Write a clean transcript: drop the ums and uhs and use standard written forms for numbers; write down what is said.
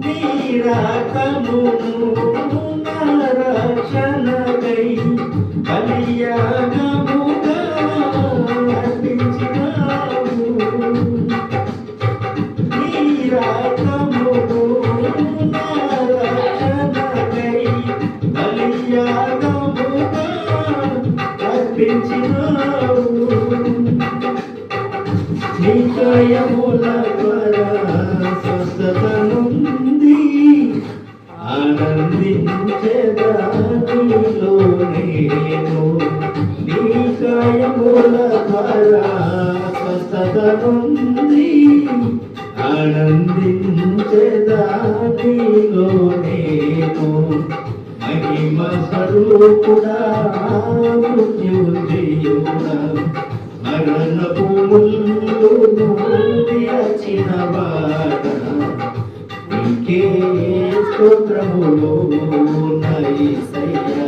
నీరాకమును రక్షణకై బలియాగముగా అర్పించినావు. నీరాకమును రక్షణకై బలియాగముగా అర్పించినావు. నిశ్చయముల ద్వారా స్వస్థత నుండి ఆనందించెదనిలో నేను. నిశ్చయముల ద్వారా స్వస్థత నుండి ఆనందించెదనిలో నేను. మహిమ స్వరూపుడా మృత్యుంజయుడా మరణపు ముల్లును విరచిన వాడ నీకే స్తోత్రములు యేసయ్యా.